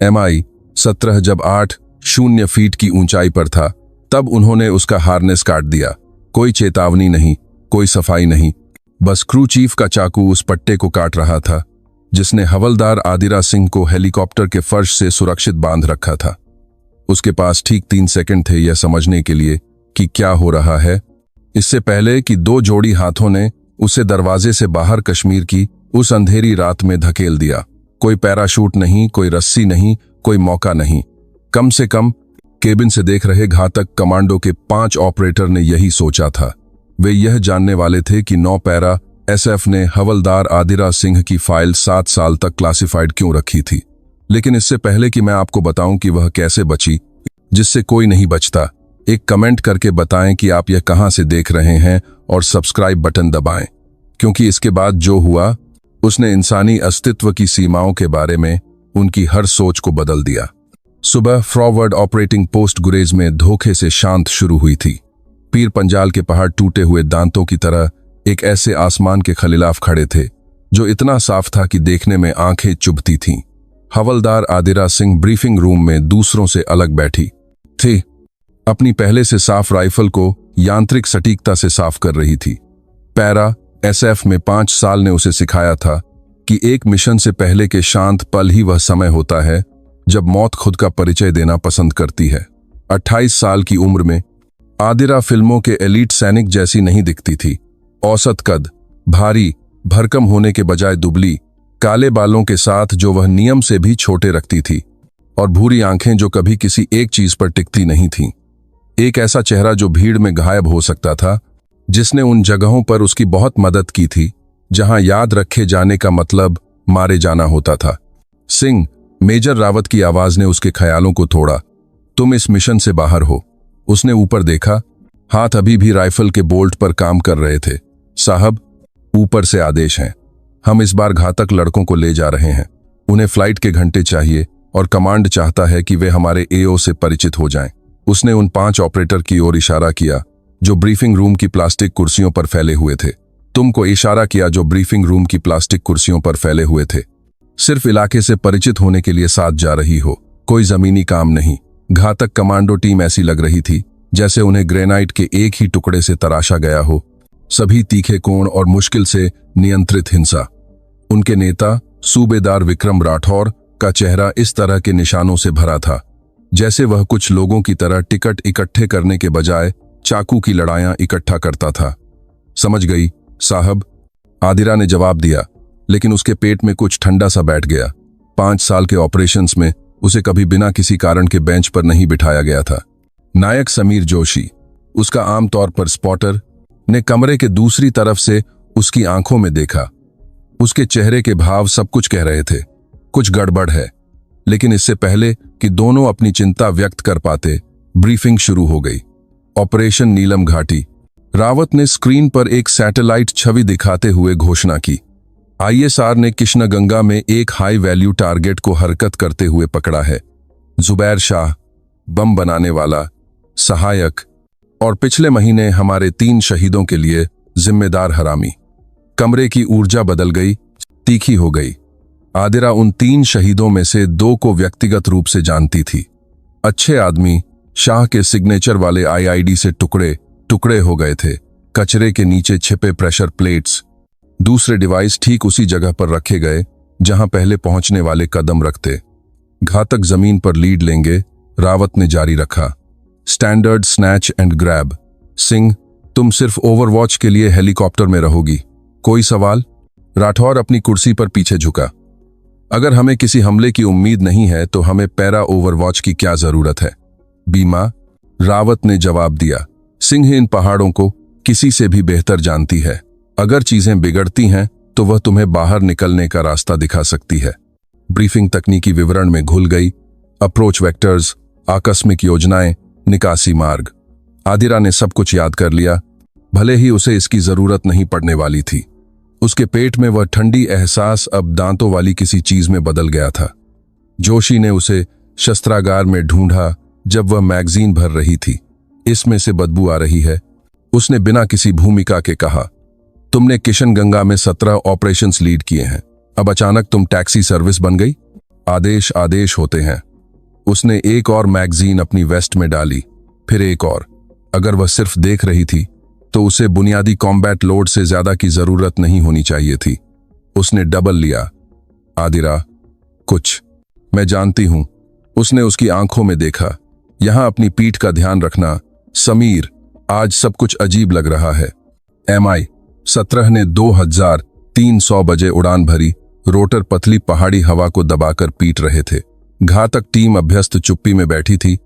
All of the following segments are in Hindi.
MI 17 जब 8.0 फीट की ऊंचाई पर था तब उन्होंने उसका हार्नेस काट दिया। कोई चेतावनी नहीं, कोई सफाई नहीं, बस क्रू चीफ का चाकू उस पट्टे को काट रहा था जिसने हवलदार आदिरा सिंह को हेलीकॉप्टर के फर्श से सुरक्षित बांध रखा था। उसके पास ठीक 3 सेकंड थे यह समझने के लिए कि क्या हो रहा है, इससे पहले कि 2 जोड़ी हाथों ने उसे दरवाजे से बाहर कश्मीर की उस अंधेरी रात में धकेल दिया। कोई पैराशूट नहीं, कोई रस्सी नहीं, कोई मौका नहीं। कम से कम केबिन से देख रहे घातक कमांडो के 5 ऑपरेटर ने यही सोचा था। वे यह जानने वाले थे कि 9 पैरा SF ने हवलदार आदिरा सिंह की फाइल 7 साल तक क्लासिफाइड क्यों रखी थी। लेकिन इससे पहले कि मैं आपको बताऊं कि वह कैसे बची, जिससे कोई नहीं बचता, एक कमेंट करके बताएं कि आप यह कहां से देख रहे हैं और सब्सक्राइब बटन दबाएं, क्योंकि इसके बाद जो हुआ उसने इंसानी अस्तित्व की सीमाओं के बारे में उनकी हर सोच को बदल दिया। सुबह फॉरवर्ड ऑपरेटिंग पोस्ट गुरेज में धोखे से शांत शुरू हुई थी। पीर पंजाल के पहाड़ टूटे हुए दांतों की तरह एक ऐसे आसमान के खिलाफ खड़े थे जो इतना साफ था कि देखने में आंखें चुभती थीं। हवलदार आदिरा सिंह ब्रीफिंग रूम में दूसरों से अलग बैठी थी, अपनी पहले से साफ राइफल को यांत्रिक सटीकता से साफ कर रही थी। पैरा SF में 5 साल ने उसे सिखाया था कि एक मिशन से पहले के शांत पल ही वह समय होता है जब मौत खुद का परिचय देना पसंद करती है। 28 साल की उम्र में आदिरा फिल्मों के एलीट सैनिक जैसी नहीं दिखती थी। औसत कद, भारी भरकम होने के बजाय दुबली, काले बालों के साथ जो वह नियम से भी छोटे रखती थी, और भूरी आंखें जो कभी किसी एक चीज पर टिकती नहीं थीं। एक ऐसा चेहरा जो भीड़ में गायब हो सकता था, जिसने उन जगहों पर उसकी बहुत मदद की थी जहां याद रखे जाने का मतलब मारे जाना होता था। सिंह, मेजर रावत की आवाज ने उसके ख्यालों को तोड़ा। तुम इस मिशन से बाहर हो। उसने ऊपर देखा, हाथ अभी भी राइफल के बोल्ट पर काम कर रहे थे। साहब, ऊपर से आदेश हैं। हम इस बार घातक लड़कों को ले जा रहे हैं। उन्हें फ्लाइट के घंटे चाहिए और कमांड चाहता है कि वे हमारे AO से परिचित हो जाएं। उसने उन 5 ऑपरेटर की ओर इशारा किया जो ब्रीफिंग रूम की प्लास्टिक कुर्सियों पर फैले हुए थे। तुमको इशारा किया जो ब्रीफिंग रूम की प्लास्टिक कुर्सियों पर फैले हुए थे। सिर्फ इलाके से परिचित होने के लिए साथ जा रही हो, कोई जमीनी काम नहीं। घातक कमांडो टीम ऐसी लग रही थी जैसे उन्हें ग्रेनाइट के एक ही टुकड़े से तराशा गया हो। सभी तीखे कोण और मुश्किल से नियंत्रित हिंसा। उनके नेता सूबेदार विक्रम राठौर का चेहरा इस तरह के निशानों से भरा था जैसे वह कुछ लोगों की तरह टिकट इकट्ठे करने के बजाय चाकू की लड़ाइयां इकट्ठा करता था। समझ गई साहब, आदिरा ने जवाब दिया, लेकिन उसके पेट में कुछ ठंडा सा बैठ गया। 5 साल के ऑपरेशंस में उसे कभी बिना किसी कारण के बेंच पर नहीं बिठाया गया था। नायक समीर जोशी, उसका आमतौर पर स्पॉटर, ने कमरे के दूसरी तरफ से उसकी आंखों में देखा। उसके चेहरे के भाव सब कुछ कह रहे थे, कुछ गड़बड़ है। लेकिन इससे पहले कि दोनों अपनी चिंता व्यक्त कर पाते, ब्रीफिंग शुरू हो गई। ऑपरेशन नीलम घाटी। रावत ने स्क्रीन पर एक सैटेलाइट छवि दिखाते हुए घोषणा की। ISR ने कृष्णगंगा में एक हाई वैल्यू टारगेट को हरकत करते हुए पकड़ा है। जुबैर शाह, बम बनाने वाला, सहायक और पिछले महीने हमारे 3 शहीदों के लिए जिम्मेदार हरामी। कमरे की ऊर्जा बदल गई, तीखी हो गई। आदिरा उन 3 शहीदों में से 2 को व्यक्तिगत रूप से जानती थी। अच्छे आदमी शाह के सिग्नेचर वाले IID से टुकड़े टुकड़े हो गए थे। कचरे के नीचे छिपे प्रेशर प्लेट्स, दूसरे डिवाइस ठीक उसी जगह पर रखे गए जहां पहले पहुंचने वाले कदम रखते। घातक जमीन पर लीड लेंगे, रावत ने जारी रखा। Standard snatch and grab. Singh, तुम सिर्फ ओवरवॉच के लिए हेलीकॉप्टर में रहोगी। कोई सवाल? राठौर अपनी कुर्सी पर पीछे झुका। अगर हमें किसी हमले की उम्मीद नहीं है तो हमें पैरा ओवरवॉच की क्या जरूरत है? बीमा, रावत ने जवाब दिया। सिंह इन पहाड़ों को किसी से भी बेहतर जानती है। अगर चीजें बिगड़ती हैं तो वह तुम्हें बाहर निकलने का रास्ता दिखा सकती है। ब्रीफिंग तकनीकी विवरण में घुल गई। अप्रोच वेक्टर्स, आकस्मिक योजनाएं, निकासी मार्ग। आदिरा ने सब कुछ याद कर लिया, भले ही उसे इसकी जरूरत नहीं पड़ने वाली थी। उसके पेट में वह ठंडी एहसास अब दांतों वाली किसी चीज में बदल गया था। जोशी ने उसे शस्त्रागार में ढूंढा जब वह मैगजीन भर रही थी। इसमें से बदबू आ रही है, उसने बिना किसी भूमिका के कहा। तुमने किशनगंगा में 17 ऑपरेशंस लीड किए हैं, अब अचानक तुम टैक्सी सर्विस बन गई? आदेश आदेश होते हैं। उसने एक और मैगजीन अपनी वेस्ट में डाली, फिर एक और। अगर वह सिर्फ देख रही थी तो उसे बुनियादी कॉम्बैट लोड से ज्यादा की जरूरत नहीं होनी चाहिए थी। उसने डबल लिया। आदिरा, कुछ। मैं जानती हूं। उसने उसकी आंखों में देखा। यहां अपनी पीठ का ध्यान रखना समीर, आज सब कुछ अजीब लग रहा है। MI-17 ने 2300 बजे उड़ान भरी। रोटर पतली पहाड़ी हवा को दबाकर पीट रहे थे। घातक टीम अभ्यस्त चुप्पी में बैठी थी।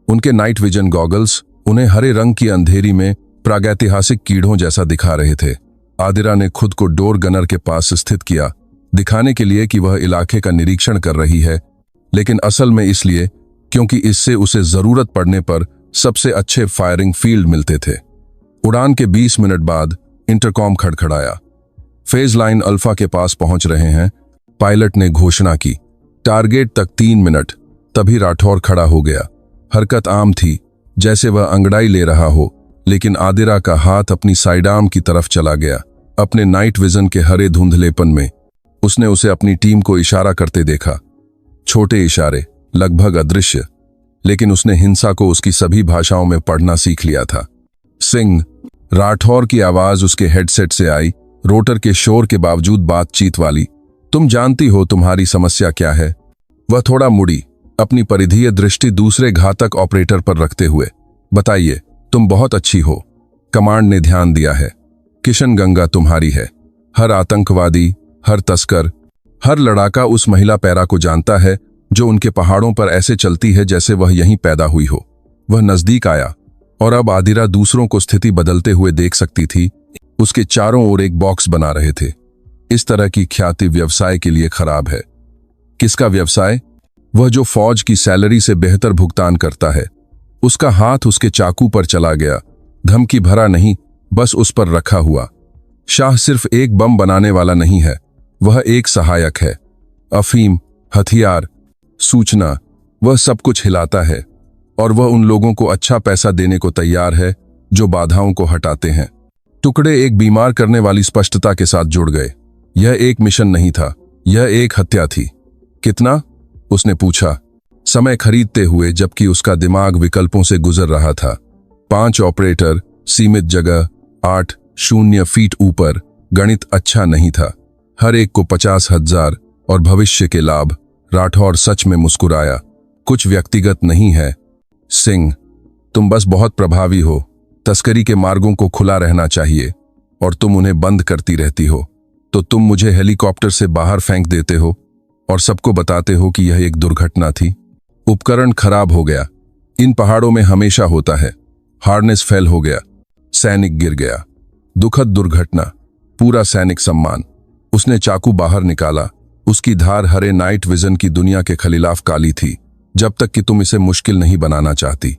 उनके नाइट विजन गॉगल्स उन्हें हरे रंग की अंधेरी में प्रागैतिहासिक कीड़ों जैसा दिखा रहे थे। आदिरा ने खुद को डोर गनर के पास स्थित किया, दिखाने के लिए कि वह इलाके का निरीक्षण कर रही है, लेकिन असल में इसलिए क्योंकि इससे उसे जरूरत पड़ने पर सबसे अच्छे फायरिंग फील्ड मिलते थे। उड़ान के 20 मिनट बाद इंटरकॉम खड़खड़ाया। फेज लाइन अल्फा के पास पहुंच रहे हैं, पायलट ने घोषणा की। टारगेट तक 3 मिनट। तभी राठौर खड़ा हो गया। हरकत आम थी, जैसे वह अंगड़ाई ले रहा हो, लेकिन आदिरा का हाथ अपनी साइड आर्म की तरफ चला गया। अपने नाइट विजन के हरे धुंधलेपन में उसने उसे अपनी टीम को इशारा करते देखा। छोटे इशारे, लगभग अदृश्य, लेकिन उसने हिंसा को उसकी सभी भाषाओं में पढ़ना सीख लिया था। सिंह, राठौर की आवाज उसके हेडसेट से आई, रोटर के शोर के बावजूद बातचीत वाली। तुम जानती हो तुम्हारी समस्या क्या है? वह थोड़ा मुड़ी, अपनी परिधीय दृष्टि दूसरे घातक ऑपरेटर पर रखते हुए। बताइए। तुम बहुत अच्छी हो, कमांड ने ध्यान दिया है। किशन गंगा तुम्हारी है। हर आतंकवादी, हर तस्कर, हर लड़ाका उस महिला पैरा को जानता है जो उनके पहाड़ों पर ऐसे चलती है जैसे वह यहीं पैदा हुई हो। वह नजदीक आया और अब आदिरा दूसरों को स्थिति बदलते हुए देख सकती थी। उसके चारों ओर एक बॉक्स बना रहे थे। इस तरह की ख्याति व्यवसाय के लिए खराब है। किसका व्यवसाय? वह जो फौज की सैलरी से बेहतर भुगतान करता है। उसका हाथ उसके चाकू पर चला गया, धमकी भरा नहीं, बस उस पर रखा हुआ। शाह सिर्फ एक बम बनाने वाला नहीं है, वह एक सहायक है। अफीम, हथियार, सूचना, वह सब कुछ हिलाता है, और वह उन लोगों को अच्छा पैसा देने को तैयार है जो बाधाओं को हटाते हैं। टुकड़े एक बीमार करने वाली स्पष्टता के साथ जुड़ गए। यह एक मिशन नहीं था, यह एक हत्या थी। कितना? उसने पूछा, समय खरीदते हुए, जबकि उसका दिमाग विकल्पों से गुजर रहा था। 5 ऑपरेटर, सीमित जगह, 8 फीट ऊपर। गणित अच्छा नहीं था। हर एक को 50,000 और भविष्य के लाभ। राठौर सच में मुस्कुराया। कुछ व्यक्तिगत नहीं है सिंह, तुम बस बहुत प्रभावी हो। तस्करी के मार्गों को खुला रहना चाहिए और तुम उन्हें बंद करती रहती हो। तो तुम मुझे हेलीकॉप्टर से बाहर फेंक देते हो और सबको बताते हो कि यह एक दुर्घटना थी। उपकरण खराब हो गया। इन पहाड़ों में हमेशा होता है। हार्नेस फेल हो गया, सैनिक गिर गया। दुखद दुर्घटना, पूरा सैनिक सम्मान। उसने चाकू बाहर निकाला। उसकी धार हरे नाइट विजन की दुनिया के खिलाफ काली थी, जब तक कि तुम इसे मुश्किल नहीं बनाना चाहती।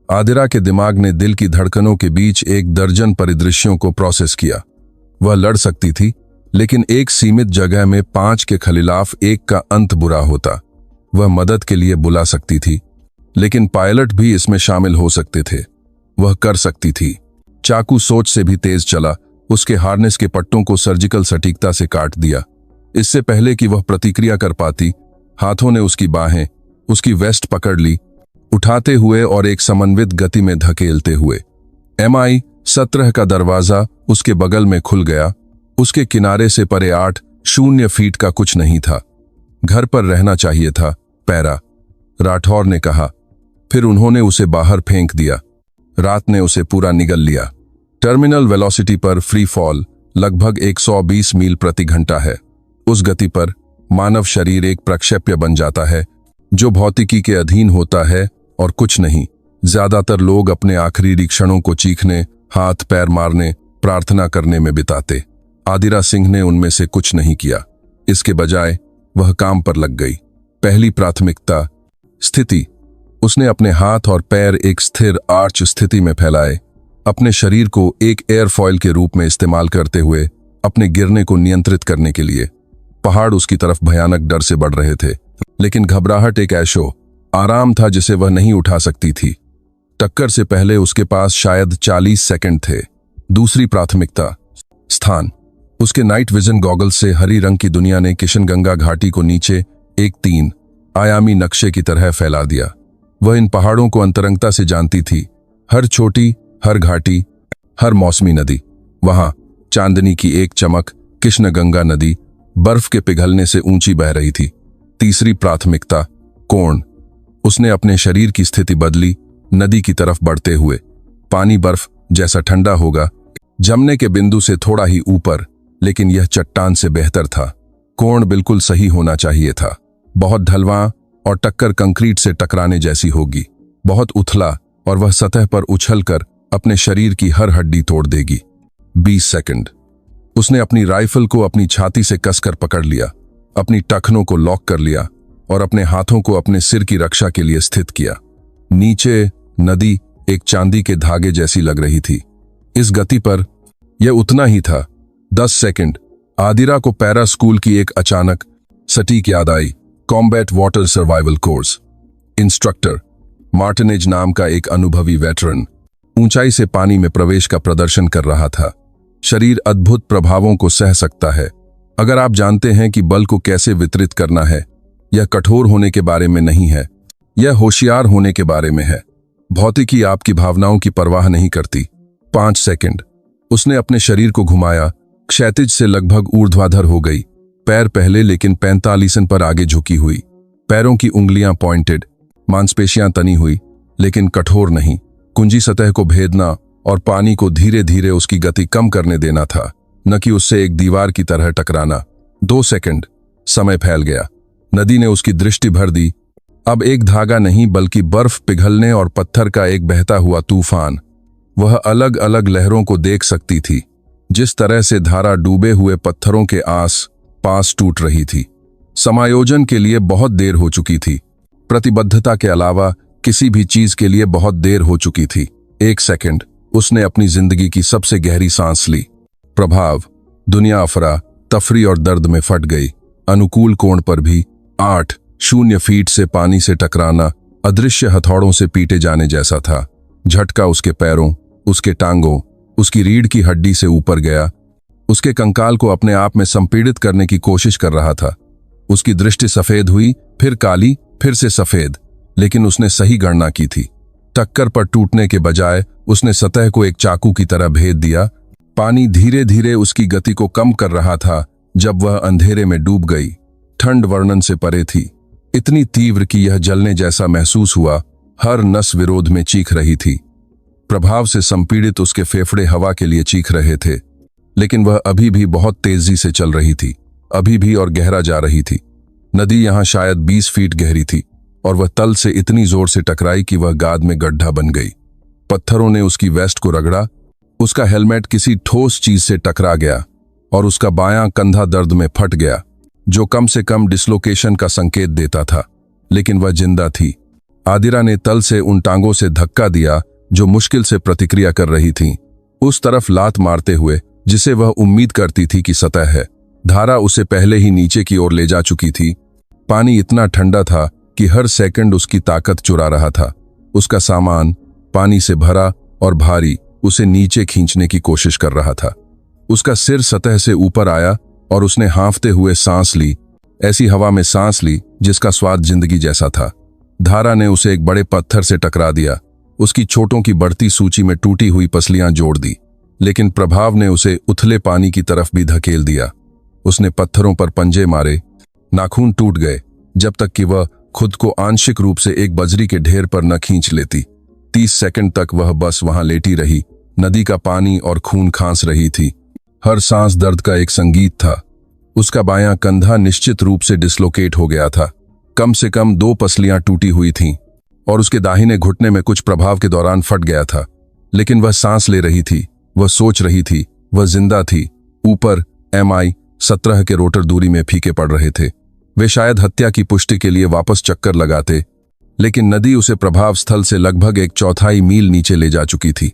आदिरा के दिमाग ने दिल की धड़कनों के बीच 1 दर्जन परिदृश्यों को प्रोसेस किया। वह लड़ सकती थी, लेकिन एक सीमित जगह में 5 के खिलाफ 1 का अंत बुरा होता। वह मदद के लिए बुला सकती थी, लेकिन पायलट भी इसमें शामिल हो सकते थे। वह कर सकती थी। चाकू सोच से भी तेज चला। उसके हार्नेस के पट्टों को सर्जिकल सटीकता से काट दिया। इससे पहले कि वह प्रतिक्रिया कर पाती, हाथों ने उसकी बाहें, उसकी वेस्ट पकड़ ली, उठाते हुए और एक समन्वित गति में धकेलते हुए। MI-17 का दरवाजा उसके बगल में खुल गया। उसके किनारे से परे 8 फीट का कुछ नहीं था। घर पर रहना चाहिए था, पैरा, राठौर ने कहा। फिर उन्होंने उसे बाहर फेंक दिया। रात ने उसे पूरा निगल लिया। टर्मिनल वेलोसिटी पर फ्री फॉल लगभग 120 मील प्रति घंटा है। उस गति पर मानव शरीर एक प्रक्षेप्य बन जाता है जो भौतिकी के अधीन होता है और कुछ नहीं। ज्यादातर लोग अपने आखिरी क्षणों को चीखने, हाथ पैर मारने, प्रार्थना करने में बिताते। आदिरा सिंह ने उनमें से कुछ नहीं किया। इसके बजाय वह काम पर लग गई। पहली प्राथमिकता, स्थिति। उसने अपने हाथ और पैर एक स्थिर आर्च स्थिति में फैलाए, अपने शरीर को एक एयरफॉयल के रूप में इस्तेमाल करते हुए अपने गिरने को नियंत्रित करने के लिए। पहाड़ उसकी तरफ भयानक डर से बढ़ रहे थे, लेकिन घबराहट एक ऐशो आराम था जिसे वह नहीं उठा सकती थी। टक्कर से पहले उसके पास शायद 40 सेकंड थे। दूसरी प्राथमिकता, स्थान। उसके नाइट विजन गॉगल्स से हरी रंग की दुनिया ने किशनगंगा घाटी को नीचे एक 3 आयामी नक्शे की तरह फैला दिया। वह इन पहाड़ों को अंतरंगता से जानती थी, हर छोटी, हर घाटी, हर मौसमी नदी। वहां चांदनी की एक चमक, कृष्णगंगा नदी बर्फ के पिघलने से ऊंची बह रही थी। तीसरी प्राथमिकता, कोण। उसने अपने शरीर की स्थिति बदली, नदी की तरफ बढ़ते हुए। पानी बर्फ जैसा ठंडा होगा, जमने के बिंदु से थोड़ा ही ऊपर, लेकिन यह चट्टान से बेहतर था। कोण बिल्कुल सही होना चाहिए था। बहुत ढलवां और टक्कर कंक्रीट से टकराने जैसी होगी, बहुत उथला और वह सतह पर उछलकर अपने शरीर की हर हड्डी तोड़ देगी। 20 सेकंड। उसने अपनी राइफल को अपनी छाती से कसकर पकड़ लिया, अपनी टखनों को लॉक कर लिया और अपने हाथों को अपने सिर की रक्षा के लिए स्थित किया। नीचे नदी एक चांदी के धागे जैसी लग रही थी। इस गति पर यह उतना ही था। 10 सेकंड। आदिरा को पैरा स्कूल की एक अचानक सटीक याद आई। Combat water survival course. Instructor Martinez नाम का एक अनुभवी वेटरन ऊंचाई से पानी में प्रवेश का प्रदर्शन कर रहा था। शरीर अद्भुत प्रभावों को सह सकता है अगर आप जानते हैं कि बल को कैसे वितरित करना है। यह कठोर होने के बारे में नहीं है, यह होशियार होने के बारे में है। भौतिकी आपकी भावनाओं की परवाह नहीं करती। 5 सेकंड। उसने अपने शरीर को घुमाया, क्षैतिज से लगभग ऊर्ध्वाधर हो गई। पैर पहले लेकिन 45 पर आगे झुकी हुई। पैरों की उंगलियां पॉइंटेड, मांसपेशियां तनी हुई लेकिन कठोर नहीं। कुंजी सतह को भेदना और पानी को धीरे धीरे उसकी गति कम करने देना था, न कि उससे एक दीवार की तरह टकराना। 2 सेकंड। समय फैल गया। नदी ने उसकी दृष्टि भर दी। अब एक धागा नहीं बल्कि बर्फ पिघलने और पत्थर का एक बहता हुआ तूफान। वह अलग अलग लहरों को देख सकती थी, जिस तरह से धारा डूबे हुए पत्थरों के आस पास टूट रही थी। समायोजन के लिए बहुत देर हो चुकी थी। प्रतिबद्धता के अलावा किसी भी चीज के लिए बहुत देर हो चुकी थी। 1 सेकंड। उसने अपनी जिंदगी की सबसे गहरी सांस ली। प्रभाव। दुनिया अफरा तफरी और दर्द में फट गई। अनुकूल कोण पर भी 8-0 फीट से पानी से टकराना अदृश्य हथौड़ों से पीटे जाने जैसा था। झटका उसके पैरों, उसके टांगों, उसकी रीढ़ की हड्डी से ऊपर गया। उसके कंकाल को अपने आप में संपीड़ित करने की कोशिश कर रहा था। उसकी दृष्टि सफेद हुई, फिर काली, फिर से सफेद, लेकिन उसने सही गणना की थी। टक्कर पर टूटने के बजाय उसने सतह को एक चाकू की तरह भेद दिया। पानी धीरे धीरे उसकी गति को कम कर रहा था जब वह अंधेरे में डूब गई। ठंड वर्णन से परे थी, इतनी तीव्र कि यह जलने जैसा महसूस हुआ। हर नस विरोध में चीख रही थी। प्रभाव से संपीड़ित उसके फेफड़े हवा के लिए चीख रहे थे, लेकिन वह अभी भी बहुत तेजी से चल रही थी, अभी भी और गहरा जा रही थी। नदी यहां शायद 20 फीट गहरी थी और वह तल से इतनी जोर से टकराई कि वह गाद में गड्ढा बन गई। पत्थरों ने उसकी वेस्ट को रगड़ा, उसका हेलमेट किसी ठोस चीज से टकरा गया और उसका बायां कंधा दर्द में फट गया, जो कम से कम डिसलोकेशन का संकेत देता था। लेकिन वह जिंदा थी। आदिरा ने तल से उन टांगों से धक्का दिया जो मुश्किल से प्रतिक्रिया कर रही थीं, उस तरफ लात मारते हुए जिसे वह उम्मीद करती थी कि सतह है। धारा उसे पहले ही नीचे की ओर ले जा चुकी थी। पानी इतना ठंडा था कि हर सेकंड उसकी ताकत चुरा रहा था। उसका सामान पानी से भरा और भारी उसे नीचे खींचने की कोशिश कर रहा था। उसका सिर सतह से ऊपर आया और उसने हांफते हुए सांस ली, ऐसी हवा में सांस ली जिसका स्वाद जिंदगी जैसा था। धारा ने उसे एक बड़े पत्थर से टकरा दिया। उसकी चोटों की बढ़ती सूची में टूटी हुई पसलियां जोड़ दी, लेकिन प्रभाव ने उसे उथले पानी की तरफ भी धकेल दिया। उसने पत्थरों पर पंजे मारे, नाखून टूट गए, जब तक कि वह खुद को आंशिक रूप से एक बजरी के ढेर पर न खींच लेती। 30 सेकंड तक वह बस वहां लेटी रही। नदी का पानी और खून खांस रही थी। हर सांस दर्द का एक संगीत था। उसका बायां कंधा निश्चित रूप से डिसलोकेट हो गया था। कम से कम 2 पसलियां टूटी हुई थीं और उसके दाहिने घुटने में कुछ प्रभाव के दौरान फट गया था। लेकिन वह सांस ले रही थी, वह सोच रही थी, वह जिंदा थी। ऊपर MI-17 के रोटर दूरी में फीके पड़ रहे थे। वे शायद हत्या की पुष्टि के लिए वापस चक्कर लगाते, लेकिन नदी उसे प्रभाव स्थल से लगभग 1/4 मील नीचे ले जा चुकी थी।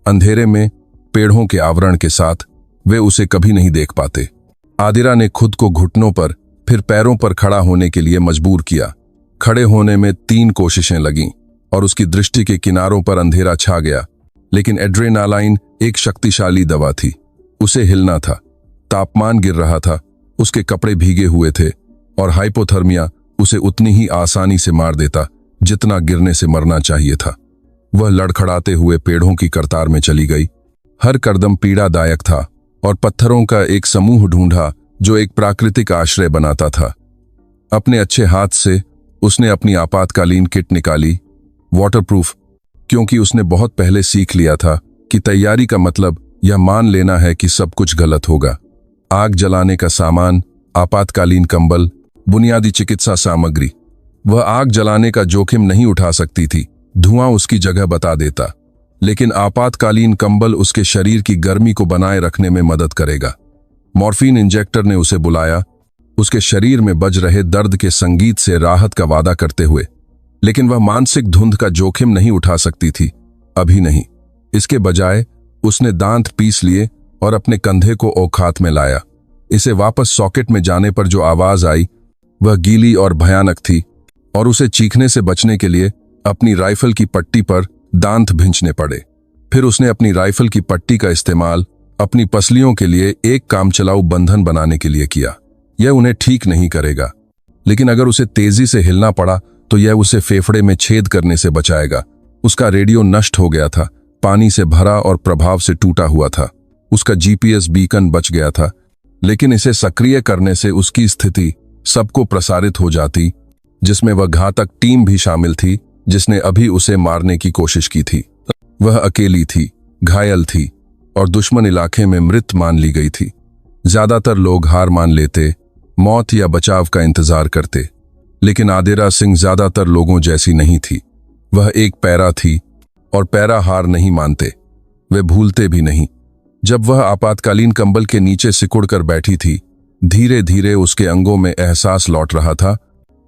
अंधेरे में पेड़ों के आवरण के साथ वे उसे कभी नहीं देख पाते। आदिरा ने खुद को घुटनों पर फिर पैरों पर खड़ा होने के लिए मजबूर किया। खड़े होने में 3 कोशिशें लगीं और उसकी दृष्टि के किनारों पर अंधेरा छा गया। लेकिन एड्रेनालाइन एक शक्तिशाली दवा थी। उसे हिलना था। तापमान गिर रहा था, उसके कपड़े भीगे हुए थे और हाइपोथर्मिया उसे उतनी ही आसानी से मार देता जितना गिरने से मरना चाहिए था। वह लड़खड़ाते हुए पेड़ों की कतार में चली गई। हर कदम पीड़ादायक था और पत्थरों का एक समूह ढूंढा जो एक प्राकृतिक आश्रय बनाता था। अपने अच्छे हाथ से उसने अपनी आपातकालीन किट निकाली, वाटरप्रूफ, क्योंकि उसने बहुत पहले सीख लिया था कि तैयारी का मतलब यह मान लेना है कि सब कुछ गलत होगा। आग जलाने का सामान, आपातकालीन कंबल, बुनियादी चिकित्सा सामग्री। वह आग जलाने का जोखिम नहीं उठा सकती थी, धुआं उसकी जगह बता देता, लेकिन आपातकालीन कंबल उसके शरीर की गर्मी को बनाए रखने में मदद करेगा। मॉर्फिन इंजेक्टर ने उसे बुलाया, उसके शरीर में बज रहे दर्द के संगीत से राहत का वादा करते हुए, लेकिन वह मानसिक धुंध का जोखिम नहीं उठा सकती थी, अभी नहीं। इसके बजाय उसने दांत पीस लिए और अपने कंधे को औकात में लाया। इसे वापस सॉकेट में जाने पर जो आवाज आई वह गीली और भयानक थी, और उसे चीखने से बचने के लिए अपनी राइफल की पट्टी पर दांत भिंचने पड़े। फिर उसने अपनी राइफल की पट्टी का इस्तेमाल अपनी पसलियों के लिए एक कामचलाऊ बंधन बनाने के लिए किया। यह उन्हें ठीक नहीं करेगा, लेकिन अगर उसे तेजी से हिलना पड़ा तो यह उसे फेफड़े में छेद करने से बचाएगा। उसका रेडियो नष्ट हो गया था, पानी से भरा और प्रभाव से टूटा हुआ था। उसका जीपीएस बीकन बच गया था, लेकिन इसे सक्रिय करने से उसकी स्थिति सबको प्रसारित हो जाती, जिसमें वह घातक टीम भी शामिल थी जिसने अभी उसे मारने की कोशिश की थी। वह अकेली थी, घायल थी और दुश्मन इलाके में मृत मान ली गई थी। ज्यादातर लोग हार मान लेते, मौत या बचाव का इंतजार करते, लेकिन आदिरा सिंह ज्यादातर लोगों जैसी नहीं थी। वह एक पैरा थी और पैरा हार नहीं मानते, वे भूलते भी नहीं। जब वह आपातकालीन कंबल के नीचे सिकुड़कर बैठी थी, धीरे धीरे उसके अंगों में एहसास लौट रहा था।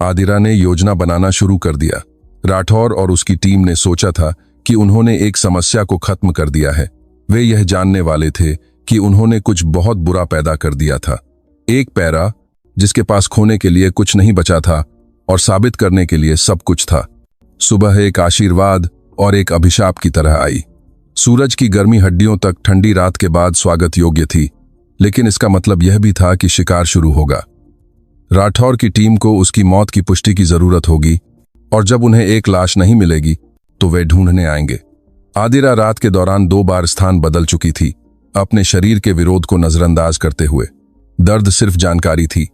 आदिरा ने योजना बनाना शुरू कर दिया। राठौर और उसकी टीम ने सोचा था कि उन्होंने एक समस्या को खत्म कर दिया है। वे यह जानने वाले थे कि उन्होंने कुछ बहुत बुरा पैदा कर दिया था। एक पैरा जिसके पास खोने के लिए कुछ नहीं बचा था और साबित करने के लिए सब कुछ था। सुबह एक आशीर्वाद और एक अभिशाप की तरह आई। सूरज की गर्मी हड्डियों तक ठंडी रात के बाद स्वागत योग्य थी, लेकिन इसका मतलब यह भी था कि शिकार शुरू होगा। राठौर की टीम को उसकी मौत की पुष्टि की जरूरत होगी, और जब उन्हें एक लाश नहीं मिलेगी तो वे ढूंढने आएंगे। आदिरा रात के दौरान 2 बार स्थान बदल चुकी थी, अपने शरीर के विरोध को नजरअंदाज करते हुए। दर्द सिर्फ जानकारी थी,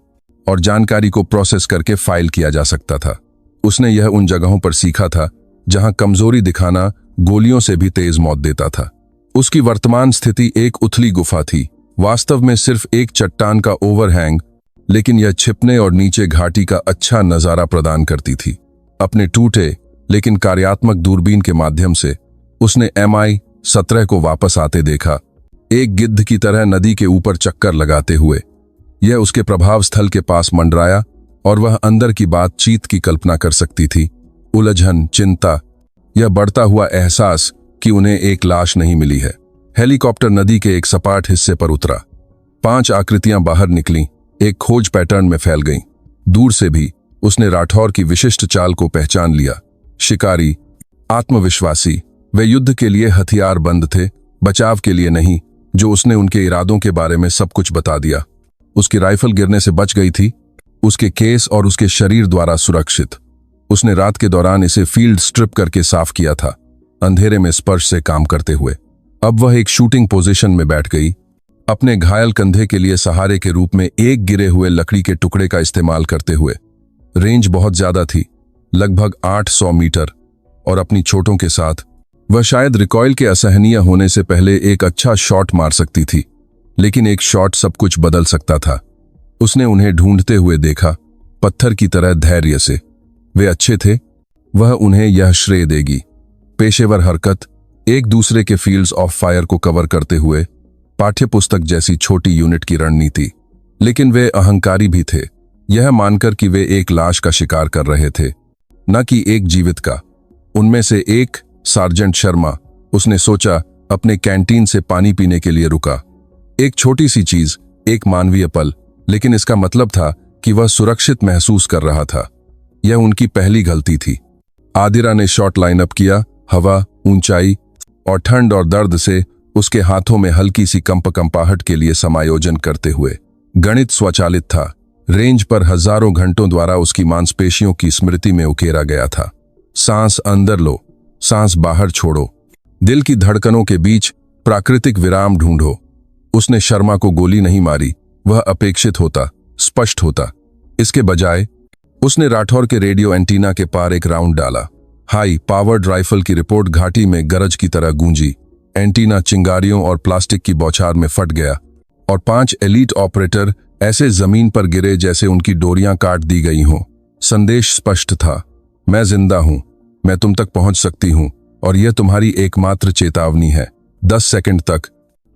और जानकारी को प्रोसेस करके फाइल किया जा सकता था। उसने यह उन जगहों पर सीखा था जहां कमजोरी दिखाना गोलियों से भी तेज मौत देता था। उसकी वर्तमान स्थिति एक उथली गुफा थी, वास्तव में सिर्फ एक चट्टान का ओवरहैंग, लेकिन यह छिपने और नीचे घाटी का अच्छा नजारा प्रदान करती थी। अपने टूटे लेकिन कार्यात्मक दूरबीन के माध्यम से उसने MI-17 को वापस आते देखा, एक गिद्ध की तरह नदी के ऊपर चक्कर लगाते हुए। यह उसके प्रभाव स्थल के पास मंडराया और वह अंदर की बातचीत की कल्पना कर सकती थी। उलझन, चिंता, यह बढ़ता हुआ एहसास कि उन्हें एक लाश नहीं मिली है। हेलीकॉप्टर नदी के एक सपाट हिस्से पर उतरा। 5 आकृतियां बाहर निकलीं, एक खोज पैटर्न में फैल गईं। दूर से भी उसने राठौर की विशिष्ट चाल को पहचान लिया। शिकारी, आत्मविश्वासी, वे युद्ध के लिए हथियार बंद थे, बचाव के लिए नहीं, जो उसने उनके इरादों के बारे में सब कुछ बता दिया। उसकी राइफल गिरने से बच गई थी, उसके केस और उसके शरीर द्वारा सुरक्षित। उसने रात के दौरान इसे फील्ड स्ट्रिप करके साफ किया था, अंधेरे में स्पर्श से काम करते हुए। अब वह एक शूटिंग पोजीशन में बैठ गई, अपने घायल कंधे के लिए सहारे के रूप में एक गिरे हुए लकड़ी के टुकड़े का इस्तेमाल करते हुए। रेंज बहुत ज्यादा थी, लगभग 800 मीटर, और अपनी चोटों के साथ वह शायद रिकॉइल के असहनीय होने से पहले एक अच्छा शॉट मार सकती थी, लेकिन एक शॉट सब कुछ बदल सकता था। उसने उन्हें ढूंढते हुए देखा, पत्थर की तरह धैर्य से। वे अच्छे थे, वह उन्हें यह श्रेय देगी। पेशेवर हरकत, एक दूसरे के फील्ड्स ऑफ फायर को कवर करते हुए, पाठ्यपुस्तक जैसी छोटी यूनिट की रणनीति। लेकिन वे अहंकारी भी थे, यह मानकर कि वे एक लाश का शिकार कर रहे थे, न कि एक जीवित का। उनमें से एक, सार्जेंट शर्मा, उसने सोचा, अपने कैंटीन से पानी पीने के लिए रुका। एक छोटी सी चीज, एक मानवीय पल, लेकिन इसका मतलब था कि वह सुरक्षित महसूस कर रहा था। यह उनकी पहली गलती थी। आदिरा ने शॉट लाइनअप किया, हवा, ऊंचाई और ठंड और दर्द से उसके हाथों में हल्की सी कंपाहट के लिए समायोजन करते हुए। गणित स्वचालित था, रेंज पर हजारों घंटों द्वारा उसकी मांसपेशियों की स्मृति में उकेरा गया था। सांस अंदर लो, सांस बाहर छोड़ो, दिल की धड़कनों के बीच प्राकृतिक विराम ढूंढो। उसने शर्मा को गोली नहीं मारी, वह अपेक्षित होता, स्पष्ट होता। इसके बजाय उसने राठौर के रेडियो एंटीना के पार एक राउंड डाला। हाई पावर्ड राइफल की रिपोर्ट घाटी में गरज की तरह गूंजी। एंटीना चिंगारियों और प्लास्टिक की बौछार में फट गया और 5 एलीट ऑपरेटर ऐसे जमीन पर गिरे जैसे उनकी डोरियां काट दी गई हों। संदेश स्पष्ट था, मैं जिंदा हूं, मैं तुम तक पहुंच सकती हूं और यह तुम्हारी एकमात्र चेतावनी है। 10 सेकंड तक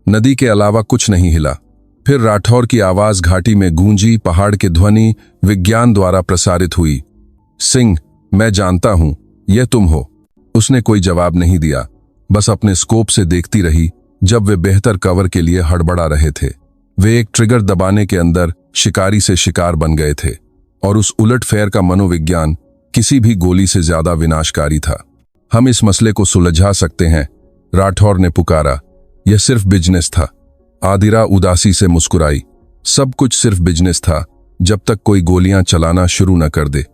नदी के अलावा कुछ नहीं हिला। फिर राठौर की आवाज घाटी में गूंजी, पहाड़ की ध्वनि विज्ञान द्वारा प्रसारित हुई। सिंह, मैं जानता हूं, यह तुम हो। उसने कोई जवाब नहीं दिया, बस अपने स्कोप से देखती रही। जब वे बेहतर कवर के लिए हड़बड़ा रहे थे, वे एक ट्रिगर दबाने के अंदर शिकारी से शिकार बन गए थे और उस उलटफेर का मनोविज्ञान किसी भी गोली से ज्यादा विनाशकारी था। हम इस मसले को सुलझा सकते हैं, राठौर ने पुकारा। यह सिर्फ बिजनेस था। आदिरा उदासी से मुस्कुराई। सब कुछ सिर्फ बिजनेस था जब तक कोई गोलियां चलाना शुरू न कर दे।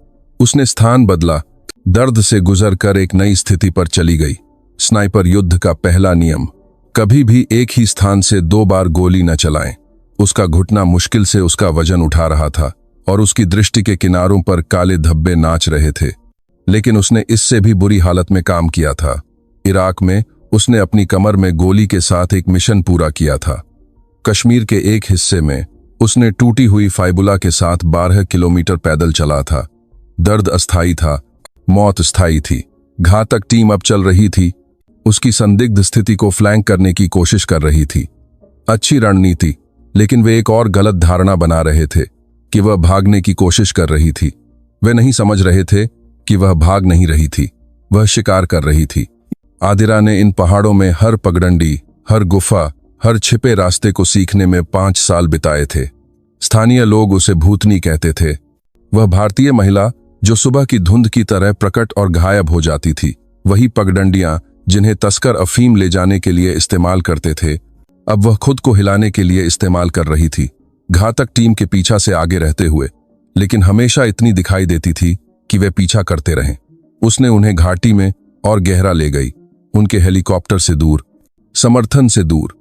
उसने स्थान बदला, दर्द से गुजरकर एक नई स्थिति पर चली गई। स्नाइपर युद्ध का पहला नियम, कभी भी एक ही स्थान से 2 बार गोली न चलाएं। उसका घुटना मुश्किल से उसका वजन उठा रहा था और उसकी दृष्टि के किनारों पर काले धब्बे नाच रहे थे, लेकिन उसने इससे भी बुरी हालत में काम किया था। इराक में उसने अपनी कमर में गोली के साथ एक मिशन पूरा किया था। कश्मीर के एक हिस्से में उसने टूटी हुई फाइबुला के साथ 12 किलोमीटर पैदल चला था। दर्द अस्थायी था, मौत स्थायी थी। घातक टीम अब चल रही थी, उसकी संदिग्ध स्थिति को फ्लैंक करने की कोशिश कर रही थी। अच्छी रणनीति, लेकिन वे एक और गलत धारणा बना रहे थे कि वह भागने की कोशिश कर रही थी। वे नहीं समझ रहे थे कि वह भाग नहीं रही थी, वह शिकार कर रही थी। आदिरा ने इन पहाड़ों में हर पगडंडी, हर गुफा, हर छिपे रास्ते को सीखने में 5 साल बिताए थे। स्थानीय लोग उसे भूतनी कहते थे। वह भारतीय महिला जो सुबह की धुंध की तरह प्रकट और गायब हो जाती थी, वही पगडंडियां जिन्हें तस्कर अफीम ले जाने के लिए इस्तेमाल करते थे, अब वह खुद को हिलाने के लिए इस्तेमाल कर रही थी। घातक टीम के पीछा से आगे रहते हुए, लेकिन हमेशा इतनी दिखाई देती थी कि वे पीछा करते रहें। उसने उन्हें घाटी में और गहरा ले गई, उनके हेलीकॉप्टर से दूर, समर्थन से दूर।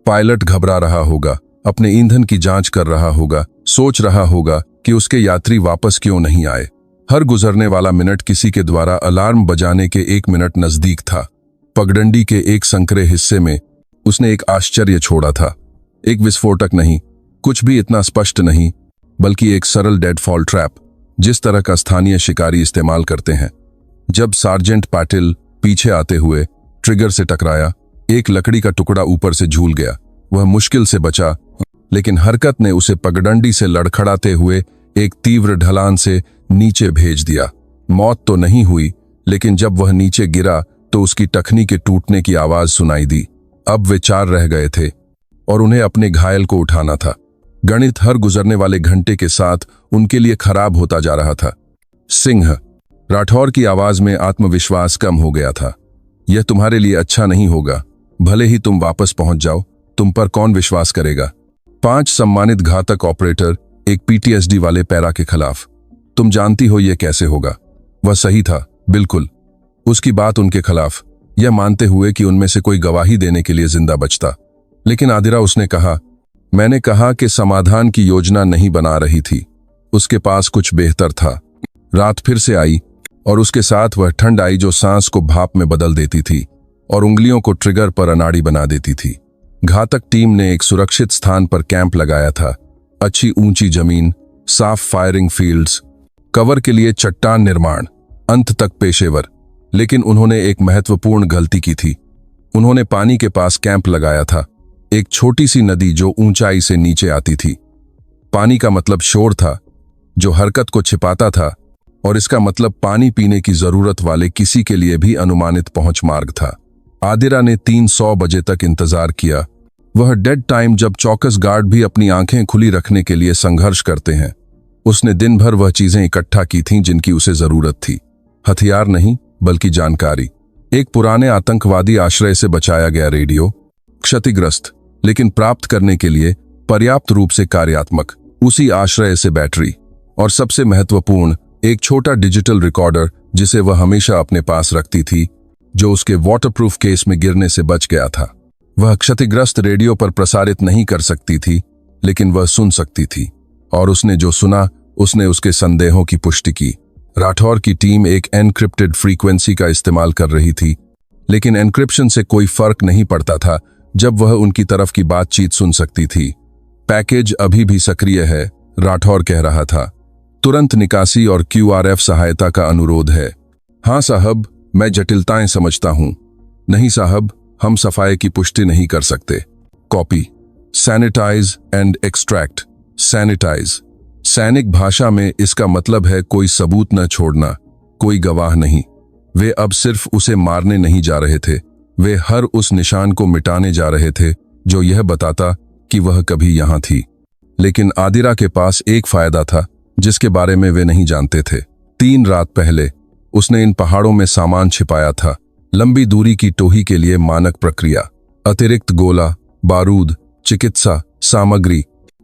पायलट घबरा रहा होगा, अपने ईंधन की जांच कर रहा होगा, सोच रहा होगा कि उसके यात्री वापस क्यों नहीं आए। हर गुजरने वाला मिनट किसी के द्वारा अलार्म बजाने के 1 मिनट नजदीक था। पगडंडी के एक संकरे हिस्से में उसने एक आश्चर्य छोड़ा था। एक विस्फोटक नहीं, कुछ भी इतना स्पष्ट नहीं, बल्कि एक सरल डेडफॉल ट्रैप, जिस तरह का स्थानीय शिकारी इस्तेमाल करते हैं। जब सार्जेंट पाटिल पीछे आते हुए ट्रिगर से टकराया, एक लकड़ी का टुकड़ा ऊपर से झूल गया। वह मुश्किल से बचा, लेकिन हरकत ने उसे पगडंडी से लड़खड़ाते हुए एक तीव्र ढलान से नीचे भेज दिया। मौत तो नहीं हुई, लेकिन जब वह नीचे गिरा तो उसकी टखनी के टूटने की आवाज सुनाई दी। अब वे 4 रह गए थे और उन्हें अपने घायल को उठाना था। गणित हर गुजरने वाले घंटे के साथ उनके लिए खराब होता जा रहा था। सिंह, राठौर की आवाज में आत्मविश्वास कम हो गया था। यह तुम्हारे लिए अच्छा नहीं होगा। भले ही तुम वापस पहुंच जाओ, तुम पर कौन विश्वास करेगा। 5 सम्मानित घातक ऑपरेटर एक पीटीएसडी वाले पैरा के खिलाफ। तुम जानती हो यह कैसे होगा। वह सही था, बिल्कुल। उसकी बात उनके खिलाफ, यह मानते हुए कि उनमें से कोई गवाही देने के लिए जिंदा बचता। लेकिन आदिरा, उसने कहा, मैंने कहा कि समाधान की योजना नहीं बना रही थी। उसके पास कुछ बेहतर था। रात फिर से आई और उसके साथ वह ठंड आई जो सांस को भाप में बदल देती थी और उंगलियों को ट्रिगर पर अनाड़ी बना देती थी। घातक टीम ने एक सुरक्षित स्थान पर कैंप लगाया था। अच्छी ऊंची जमीन, साफ फायरिंग फील्ड्स, कवर के लिए चट्टान निर्माण, अंत तक पेशेवर। लेकिन उन्होंने एक महत्वपूर्ण गलती की थी। उन्होंने पानी के पास कैंप लगाया था, एक छोटी सी नदी जो ऊंचाई से नीचे आती थी। पानी का मतलब शोर था जो हरकत को छिपाता था, और इसका मतलब पानी पीने की जरूरत वाले किसी के लिए भी अनुमानित पहुंच मार्ग था। आदिरा ने 300 बजे तक इंतजार किया। वह डेड टाइम जब चौकस गार्ड भी अपनी आंखें खुली रखने के लिए संघर्ष करते हैं। उसने दिन भर वह चीजें इकट्ठा की थीं जिनकी उसे जरूरत थी। हथियार नहीं, बल्कि जानकारी। एक पुराने आतंकवादी आश्रय से बचाया गया रेडियो, क्षतिग्रस्त लेकिन प्राप्त करने के लिए पर्याप्त रूप से कार्यात्मक। उसी आश्रय से बैटरी और सबसे महत्वपूर्ण एक छोटा डिजिटल रिकॉर्डर जिसे वह हमेशा अपने पास रखती थी, जो उसके वाटरप्रूफ केस में गिरने से बच गया था। वह क्षतिग्रस्त रेडियो पर प्रसारित नहीं कर सकती थी, लेकिन वह सुन सकती थी, और उसने जो सुना उसने उसके संदेहों की पुष्टि की। राठौर की टीम एक एन्क्रिप्टेड फ्रीक्वेंसी का इस्तेमाल कर रही थी, लेकिन एन्क्रिप्शन से कोई फर्क नहीं पड़ता था जब वह उनकी तरफ की बातचीत सुन सकती थी। पैकेज अभी भी सक्रिय है, राठौर कह रहा था। तुरंत निकासी और QRF सहायता का अनुरोध है। हाँ साहब, मैं जटिलताएं समझता हूं। नहीं साहब, हम सफाई की पुष्टि नहीं कर सकते। Copy. Sanitize and extract. Sanitize सैनिक भाषा में इसका मतलब है कोई सबूत न छोड़ना, कोई गवाह नहीं। वे अब सिर्फ उसे मारने नहीं जा रहे थे, वे हर उस निशान को मिटाने जा रहे थे जो यह बताता कि वह कभी यहां थी। लेकिन आदिरा के पास एक फायदा था जिसके बारे में वे नहीं जानते थे। 3 रात पहले उसने इन पहाड़ों में सामान छिपाया था, लंबी दूरी की टोही के लिए मानक प्रक्रिया, अतिरिक्त गोला, बारूद, चिकित्सा सामग्री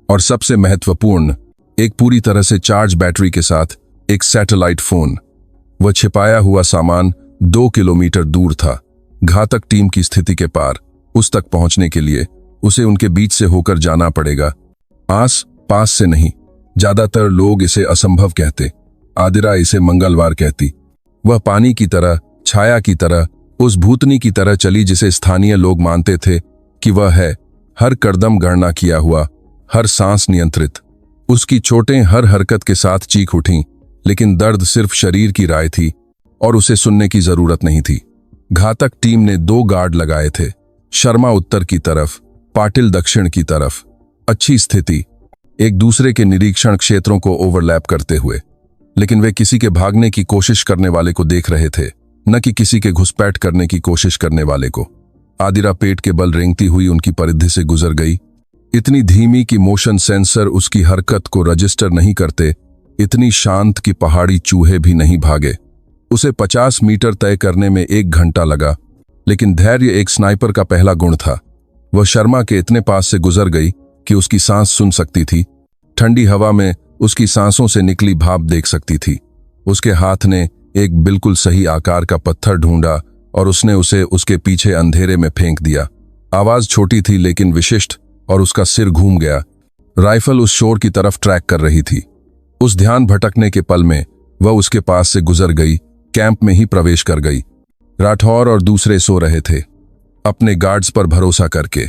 और सबसे महत्वपूर्ण, एक पूरी तरह से चार्ज बैटरी के साथ एक सैटेलाइट फोन। वह छिपाया हुआ सामान 2 किलोमीटर दूर था, घातक टीम की स्थिति के पार। उस तक पहुंचने के लिए उसे उनके बीच से होकर जाना पड़ेगा, आस पास से नहीं। ज्यादातर लोग इसे असंभव कहते, आदिरा इसे मंगलवार कहती। वह पानी की तरह, छाया की तरह, उस भूतनी की तरह चली जिसे स्थानीय लोग मानते थे कि वह है, हर कदम गणना किया हुआ, हर सांस नियंत्रित। उसकी चोटें हर हरकत के साथ चीख उठीं, लेकिन दर्द सिर्फ शरीर की राय थी और उसे सुनने की जरूरत नहीं थी। घातक टीम ने 2 गार्ड लगाए थे, शर्मा उत्तर की तरफ, पाटिल दक्षिण की तरफ। अच्छी स्थिति, एक दूसरे के निरीक्षण क्षेत्रों को ओवरलैप करते हुए, लेकिन वे किसी के भागने की कोशिश करने वाले को देख रहे थे, न कि किसी के घुसपैठ करने की कोशिश करने वाले को। आदिरा पेट के बल रेंगती हुई उनकी परिधि से गुजर गई, इतनी धीमी कि मोशन सेंसर उसकी हरकत को रजिस्टर नहीं करते, इतनी शांत कि पहाड़ी चूहे भी नहीं भागे। उसे 50 मीटर तय करने में 1 घंटा लगा, लेकिन धैर्य एक स्नाइपर का पहला गुण था। वह शर्मा के इतने पास से गुजर गई कि उसकी सांस सुन सकती थी, ठंडी हवा में उसकी सांसों से निकली भाप देख सकती थी। उसके हाथ ने एक बिल्कुल सही आकार का पत्थर ढूंढा और उसने उसे उसके पीछे अंधेरे में फेंक दिया। आवाज छोटी थी लेकिन विशिष्ट, और उसका सिर घूम गया। राइफल उस शोर की तरफ ट्रैक कर रही थी। उस ध्यान भटकने के पल में वह उसके पास से गुजर गई, कैंप में ही प्रवेश कर गई। राठौर और दूसरे सो रहे थे, अपने गार्ड्स पर भरोसा करके।